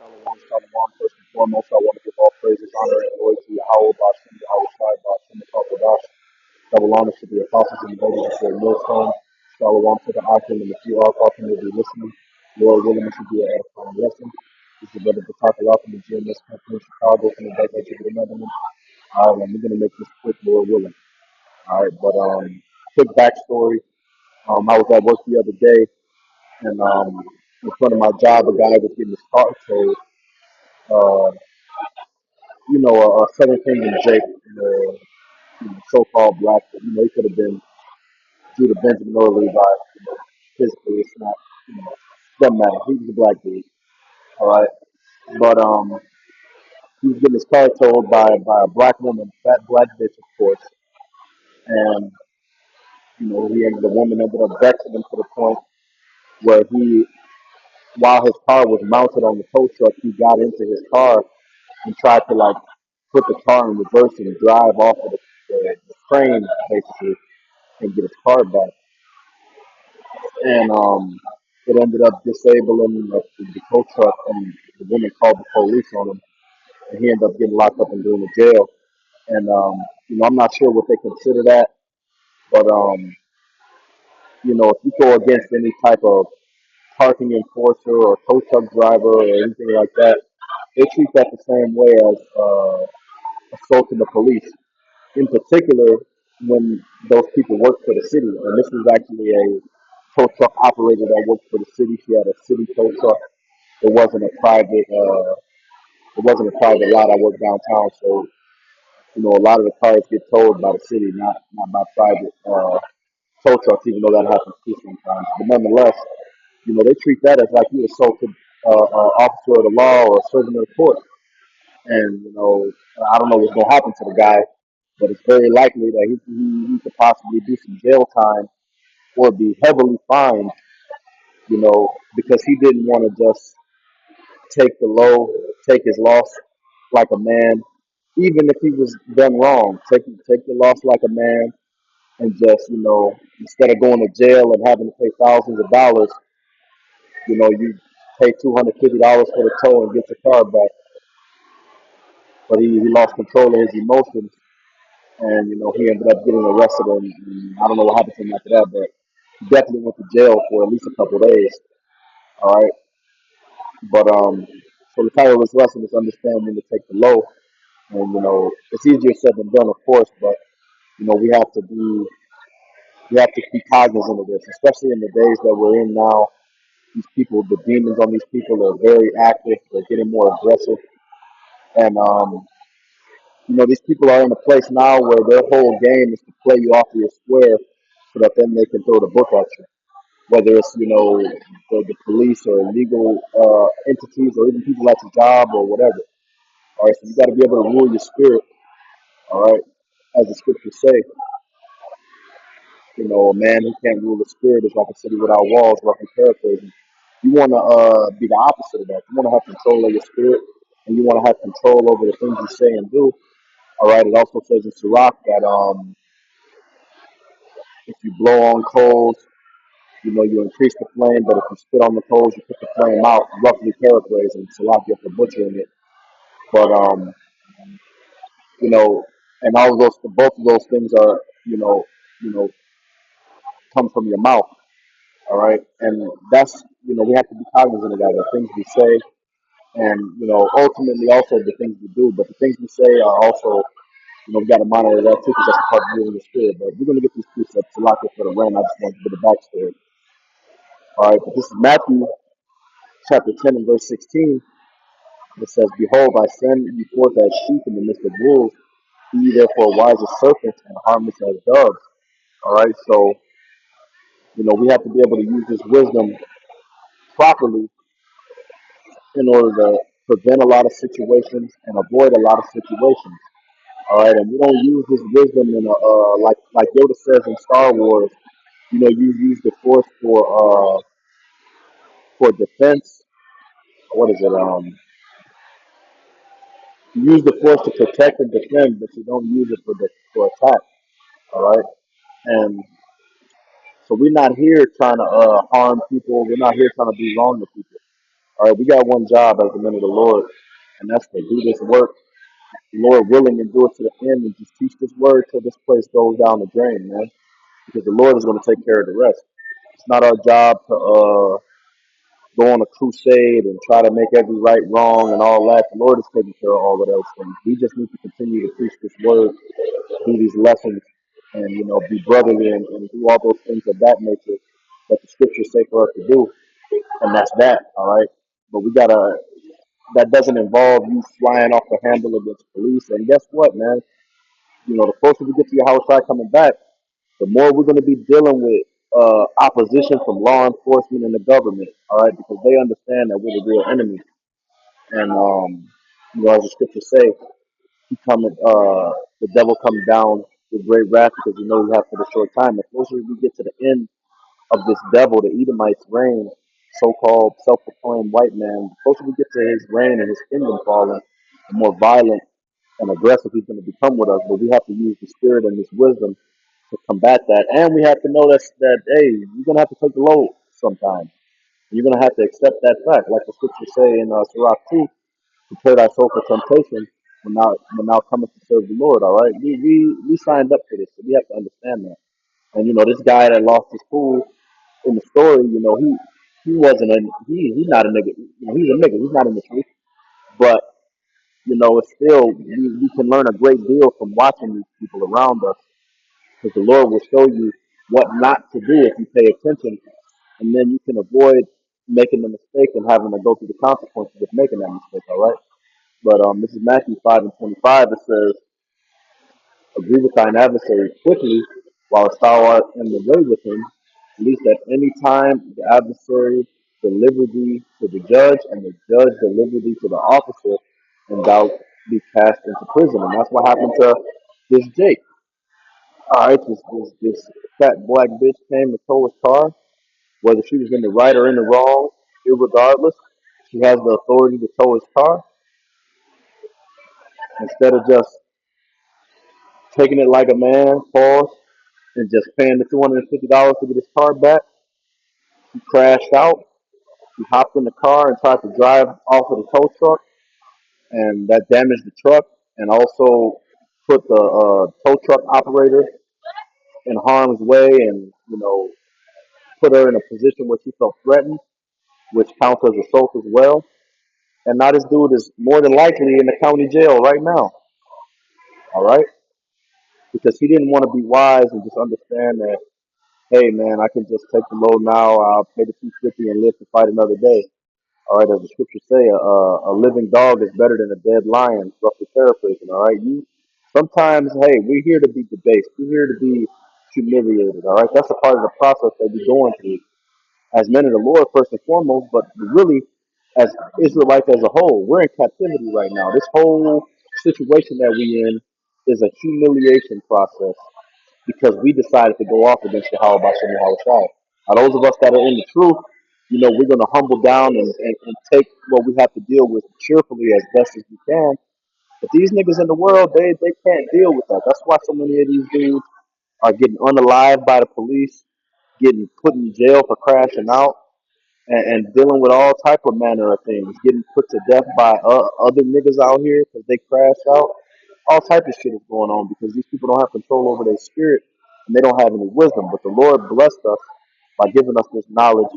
Shalom, shalom. First and foremost, I want to give all praises, honor, and glory to Yahweh, Bashem, Yahweh Shai, Bashem, the Kapadash. Double honor to the apostles and elders of the millstone. Shalom to the Akim and the few Alpha will be listening. Lord willing, this will be an edifying lesson. This is Brother Batakal from the GMS Company in Chicago from the back edge of the Netherlands. All right, and we're going to make this quick, Lord willing. All right, but quick backstory. I was at work the other day, and in front of my job, a guy was getting his car towed. Uh, Southern Kingdom Jake, so-called black, he could have been Judah Benjamin or Levi. Physically, it's not, doesn't matter. He was a black dude, all right. But he was getting his car towed by a black woman, fat black bitch, of course. And the woman ended up vexing him to the point where while his car was mounted on the tow truck, he got into his car and tried to put the car in reverse and drive off of the train basically and get his car back. And it ended up disabling the tow truck, and the woman called the police on him, and he ended up getting locked up and going to jail. And I'm not sure what they consider that, but if you go against any type of parking enforcer or tow truck driver or anything like that, they treat that the same way as assaulting the police. In particular, when those people work for the city, and this was actually a tow truck operator that worked for the city. She had a city tow truck. It wasn't a private. It wasn't a private lot. I work downtown, so a lot of the cars get towed by the city, not by private tow trucks. Even though that happens too sometimes, but nonetheless, they treat that as like you assaulted an officer of the law or a servant of the court. And I don't know what's gonna happen to the guy, but it's very likely that he could possibly do some jail time or be heavily fined. Because he didn't want to just take the low, take his loss like a man, even if he was done wrong. Take the loss like a man, and just instead of going to jail and having to pay thousands of dollars, you pay $250 for the tow and get your car back. But he lost control of his emotions, and he ended up getting arrested, and I don't know what happened to him after that, but he definitely went to jail for at least a couple of days. All right, but so the title of this lesson is understanding to take the low, and it's easier said than done, of course, but we have to be cognizant of this, especially in the days that we're in now. These people, the demons on these people are very active. They're getting more aggressive, and these people are in a place now where their whole game is to play you off of your square, so that then they can throw the book at you. Whether it's the police or legal entities or even people at your job or whatever. All right, so you got to be able to rule your spirit. All right, as the scriptures say, a man who can't rule the spirit is like a city without walls, roughly paraphrasing. You want to be the opposite of that. You want to have control of your spirit, and you want to have control over the things you say and do. All right. It also says in Sirach that if you blow on coals, you increase the flame, but if you spit on the coals, you put the flame out. Roughly paraphrasing, Sirach, you have to butchering it. But you know, and all of those, both of those things are, you know, come from your mouth. All right, and that's we have to be cognizant of that. The things we say, and ultimately also the things we do. But the things we say are also, we got to monitor that too, because that's a part of ruling the spirit. But we're gonna get these precepts to lock it for the rain. I just want to get the backstory. All right, but this is Matthew chapter 10 and verse 16. It says, "Behold, I send you forth as sheep in the midst of wolves. Be ye therefore wise as serpents and harmless as doves." All right, so we have to be able to use this wisdom properly in order to prevent a lot of situations and avoid a lot of situations. All right, and we don't use this wisdom in a like Yoda says in Star Wars. You use the force for defense. What is it? You use the force to protect and defend, but you don't use it for attack. All right, and so we're not here trying to harm people. We're not here trying to do wrong to people. All right, we got one job as the men of the Lord, and that's to do this work, Lord willing, and do it to the end, and just teach this word till this place goes down the drain, man. Because the Lord is going to take care of the rest. It's not our job to go on a crusade and try to make every right wrong and all that. The Lord is taking care of all of those things. We just need to continue to preach this word, do these lessons, and be brotherly and do all those things of that nature that the scriptures say for us to do. And that's that, all right. But we gotta. That doesn't involve you flying off the handle against police. And guess what, man? The closer we get to your house side coming back, the more we're going to be dealing with opposition from law enforcement and the government, all right, because they understand that we're the real enemy. And as the scriptures say, he coming, the devil comes down with great wrath because we have for the short time. The closer we get to the end of this devil, the Edomites' reign, so-called self-proclaimed white man, the closer we get to his reign and his kingdom falling, the more violent and aggressive he's going to become with us. But we have to use the spirit and this wisdom to combat that. And we have to know that hey, you're gonna have to take the load sometimes. You're gonna have to accept that fact, like the scriptures say in Sirach 2, prepare thy soul for temptation when thou comest to serve the Lord. All right, we signed up for this, so we have to understand that. And this guy that lost his cool in the story, he wasn't a he's not a nigga. He's a nigga. He's not in the truth, but it's still we can learn a great deal from watching these people around us because the Lord will show you what not to do if you pay attention, and then you can avoid making the mistake and having to go through the consequences of making that mistake. All right. But this is Matthew 5:25. It says, "Agree with thine adversary quickly, whilst thou art in the way with him, lest at any time the adversary deliver thee to the judge, and the judge deliver thee to the officer, and thou be cast into prison." And that's what happened to this Jake. All right, this fat black bitch came to tow his car, whether she was in the right or in the wrong, irregardless. She has the authority to tow his car instead of just taking it like a man, pause, and just paying the $250 to get his car back. He crashed out. He hopped in the car and tried to drive off of the tow truck, and that damaged the truck and also put the tow truck operator in harm's way, and put her in a position where she felt threatened, which counts as assault as well. And now this dude is more than likely in the county jail right now. All right, because he didn't want to be wise and just understand that, hey man, I can just take the load now. I'll pay the 250 and live to fight another day. All right, as the scriptures say, a living dog is better than a dead lion. Roughly paraphrasing. All right, you sometimes, hey, we're here to be debased. We're here to be humiliated. All right, that's a part of the process that we're going through as men of the Lord first and foremost, but really as Israelites as a whole. We're in captivity right now. This whole situation that we in is a humiliation process because we decided to go off against Yahweh Bashem Yahweh. Now, those of us that are in the truth, we're going to humble down and take what we have to deal with cheerfully as best as we can. But these niggas in the world, they can't deal with that. That's why so many of these dudes are getting unalived by the police, getting put in jail for crashing out, and dealing with all type of manner of things, getting put to death by other niggas out here because they crashed out. All type of shit is going on because these people don't have control over their spirit and they don't have any wisdom. But the Lord blessed us by giving us this knowledge,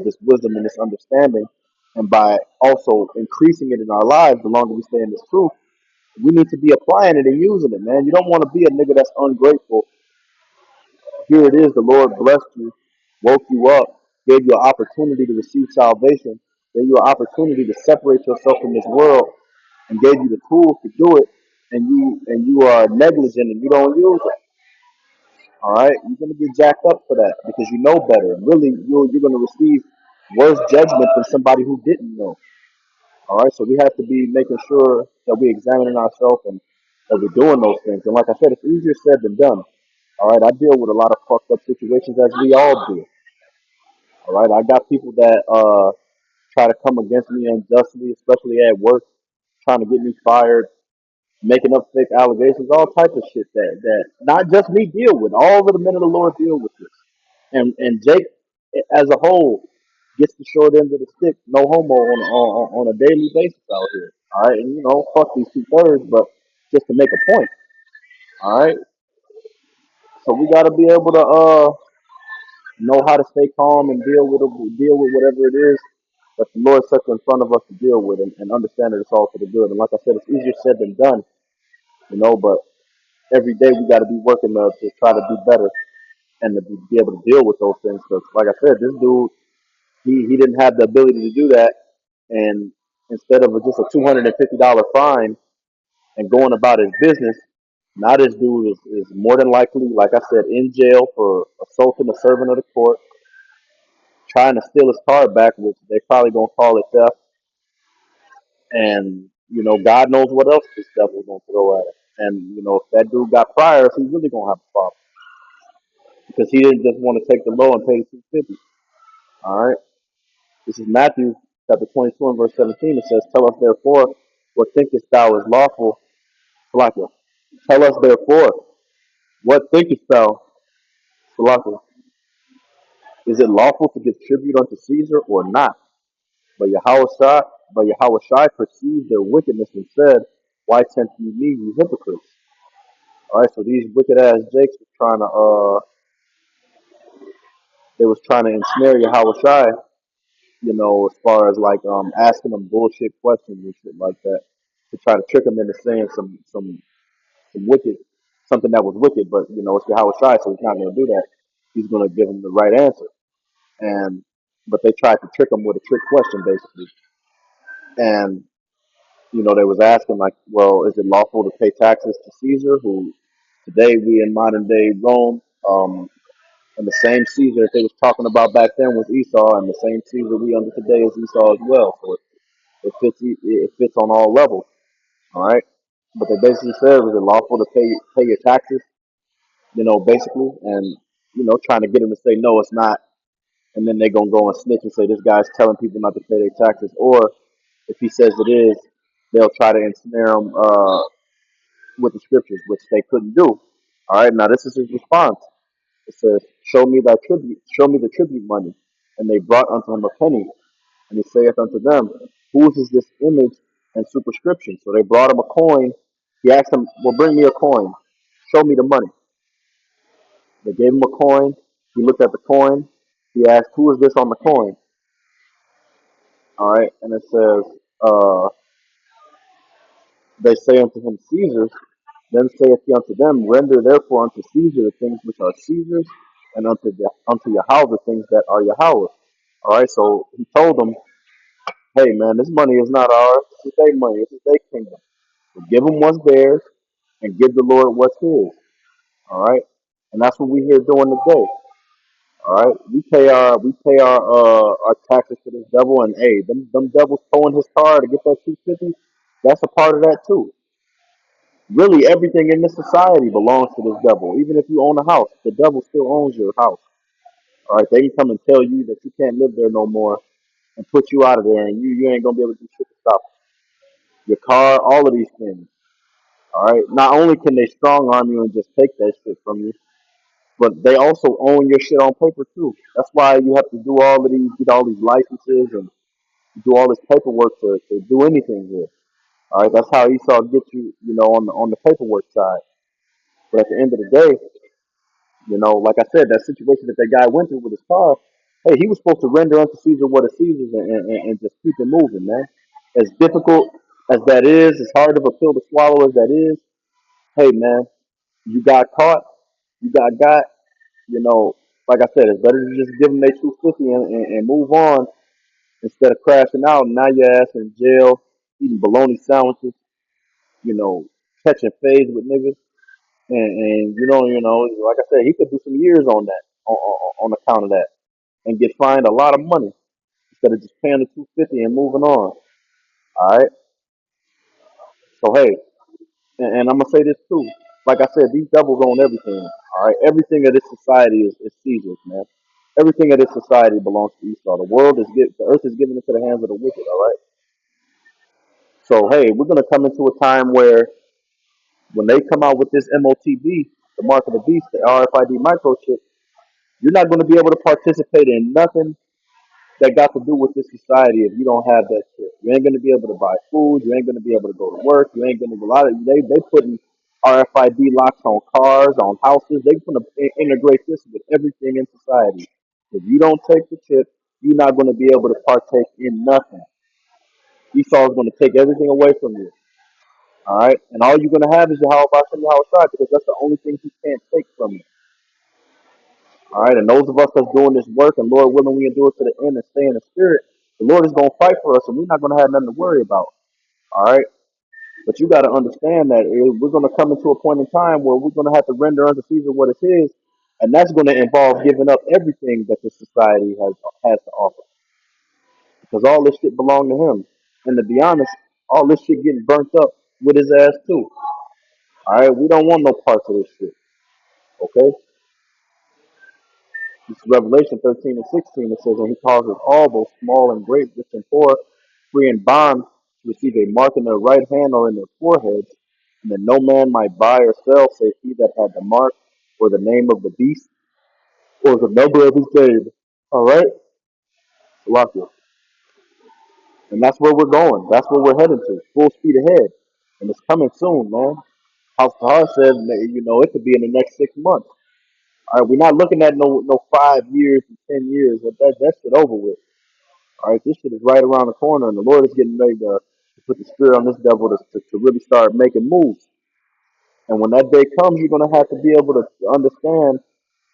this wisdom, and this understanding, and by also increasing it in our lives. The longer we stay in this truth, we need to be applying it and using it, man. You don't want to be a nigga that's ungrateful. Here it is, the Lord blessed you, woke you up, gave you an opportunity to receive salvation, gave you an opportunity to separate yourself from this world, and gave you the tools to do it, and you are negligent and you don't use it. All right, you're gonna get jacked up for that because you know better, and really you're gonna receive worse judgment than somebody who didn't know. All right, so we have to be making sure that we examining ourselves and that we're doing those things. And like I said, it's easier said than done. All right, I deal with a lot of fucked up situations as we all do. All right, I got people that try to come against me unjustly, especially at work, trying to get me fired, making up fake allegations, all types of shit that not just me deal with. All of the men of the Lord deal with this, and Jake as a whole. gets the short end of the stick, no homo, on a daily basis out here. All right, and fuck these 2/3, but just to make a point. All right, so we got to be able to know how to stay calm and deal with whatever it is that the Lord sets in front of us to deal with, and understand that it's all for the good. And like I said, it's easier said than done, but every day we got to be working to try to do better and to be able to deal with those things. Because, like I said, this dude, he didn't have the ability to do that, and instead of just a $250 fine and going about his business, now this dude is more than likely, like I said, in jail for assaulting a servant of the court, trying to steal his car back, which they probably gonna call it theft, and God knows what else this devil's gonna throw at him. And if that dude got priors, he's really gonna have a problem because he didn't just want to take the low and pay the 250. All right. This is Matthew chapter 22 and verse 17. It says, "Tell us therefore what thinkest thou is lawful." Salaki. Tell us therefore what thinkest thou, Salaki, is it lawful to give tribute unto Caesar or not? But Yahushua perceived their wickedness and said, "Why tempt ye me, you hypocrites?" All right, so these wicked ass Jakes was trying to they was trying to ensnare Yahushua, as far as like asking them bullshit questions and shit like that to try to trick him into saying some wicked something that was wicked, but it's Yahushua, so he's not gonna do that. He's gonna give him the right answer. And but they tried to trick him with a trick question basically. And they was asking like, well, is it lawful to pay taxes to Caesar, who today we in modern day Rome, and the same Caesar that they was talking about back then was Esau, and the same Caesar we under today is Esau as well. So it fits on all levels. All right, but they basically said, was it lawful to pay your taxes? Basically, and trying to get them to say no, it's not, and then they gonna go and snitch and say this guy's telling people not to pay their taxes, or if he says it is, they'll try to ensnare him with the scriptures, which they couldn't do. All right, now this is his response. It says, show me the tribute money. And they brought unto him a penny. And he saith unto them, whose is this image and superscription? So they brought him a coin. He asked them, well, bring me a coin. Show me the money. They gave him a coin. He looked at the coin. He asked, who is this on the coin? All right, and it says, they say unto him, Caesar's. Then saith he unto them, render therefore unto Caesar the things which are Caesar's, and unto Yahweh the things that are Yahweh's. All right, so he told them, hey man, this money is not ours. This is their money. This is their kingdom. So give them what's theirs, and give the Lord what's his. All right, and that's what we here doing today. All right, we pay our taxes to this devil, and hey, them devils towing his car to get that 250. That's a part of that too. Really, everything in this society belongs to this devil. Even if you own a house, the devil still owns your house. All right, they can come and tell you that you can't live there no more and put you out of there, and you ain't gonna be able to do shit to stop your car, all of these things. All right, not only can they strong arm you and just take that shit from you, but they also own your shit on paper too. That's why you have to do all of these, get all these licenses and do all this paperwork to do anything here. All right, that's how Esau gets you, on the paperwork side. But at the end of the day, like I said, that situation that guy went through with his car, hey, he was supposed to render unto Caesar what is Caesar's, and just keep it moving, man. As difficult as that is, as hard of a pill to swallow as that is, hey, man, you got caught, you got, you know, like I said, it's better to just give them their 250 and move on instead of crashing out. And now your ass in jail, eating bologna sandwiches, you know, catching fades with niggas. And like I said, he could do some years on that, on account of that, and get fined a lot of money instead of just paying the 250 and moving on. All right. So hey, and I'm gonna say this too. Like I said, these devils own everything. All right. Everything of this society is Caesar's, man. Everything of this society belongs to Esau. The earth is given into the hands of the wicked. All right. So hey, we're gonna come into a time where when they come out with this MOTB, the mark of the beast, the RFID microchip, you're not going to be able to participate in nothing that got to do with this society if you don't have that shit. You ain't gonna be able to buy food. You ain't gonna be able to go to work. You ain't gonna. A lot of they putting RFID locks on cars, on houses. They gonna integrate this with everything in society. If you don't take the chip, you're not gonna be able to partake in nothing. Esau is gonna take everything away from you. All right, and all you're gonna have is your how about your outside because that's the only thing he can't take from you. All right, and those of us that's doing this work, and Lord willing, we endure to the end and stay in the spirit. The Lord is gonna fight for us, and we're not gonna have nothing to worry about. All right, but you got to understand that we're gonna come into a point in time where we're gonna have to render unto Caesar what is his, and that's gonna involve giving up everything that this society has to offer, because all this shit belong to him. And to be honest, all this shit getting burnt up with his ass too. All right, we don't want no parts of this shit. Okay. This is Revelation 13 and 16. It says, and he causes all, both small and great, rich and poor, free and bond, to receive a mark in their right hand or in their foreheads, and that no man might buy or sell, save he that had the mark, or the name of the beast, or the number of his name. All right? Salakia. And that's where we're going. That's where we're heading to. Full speed ahead. And it's coming soon, man. House Tahar says, it could be in the next 6 months. All right, we're not looking at no 5 years and 10 years. That shit over with. All right, this shit is right around the corner, and the Lord is getting ready to put the spirit on this devil to really start making moves. And when that day comes, you're gonna have to be able to understand,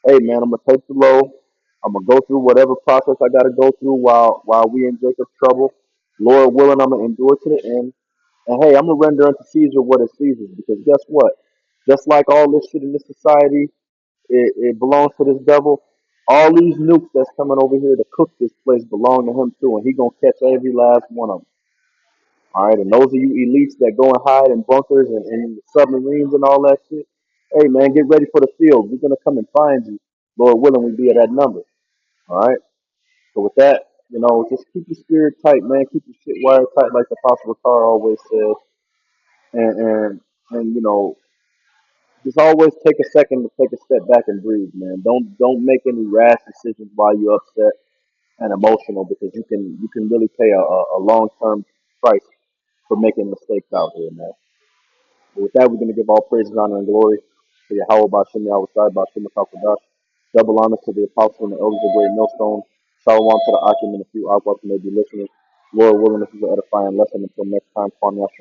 hey man, I'm gonna take the low. I'm gonna go through whatever process I gotta go through while we in Jacob's trouble. Lord willing, I'm gonna endure to the end. And hey, I'm gonna render unto Caesar what is Caesar's, because guess what? Just like all this shit in this society, it belongs to this devil. All these nukes that's coming over here to cook this place belong to him too, and he gonna catch every last one of them. All right, and those of you elites that go and hide in bunkers and submarines and all that shit, hey man, get ready for the field. We're gonna come and find you. Lord willing, we be at that number. All right. So with that, just keep your spirit tight, man. Keep your shit wired tight, like the Apostle Car always says, and just always take a second to take a step back and breathe, man. Don't make any rash decisions while you're upset and emotional, because you can really pay a long term price for making mistakes out here, man. But with that, we're gonna give all praises, honor, and glory to Yahweh Bashem, Yahweh Shai, Bashem Kadash. Double honors to the apostles and the elders of Great Millstone. Shalom to the Akim and a few Aquas who may be listening. Lord willing, this is an edifying lesson. Until next time, Kwame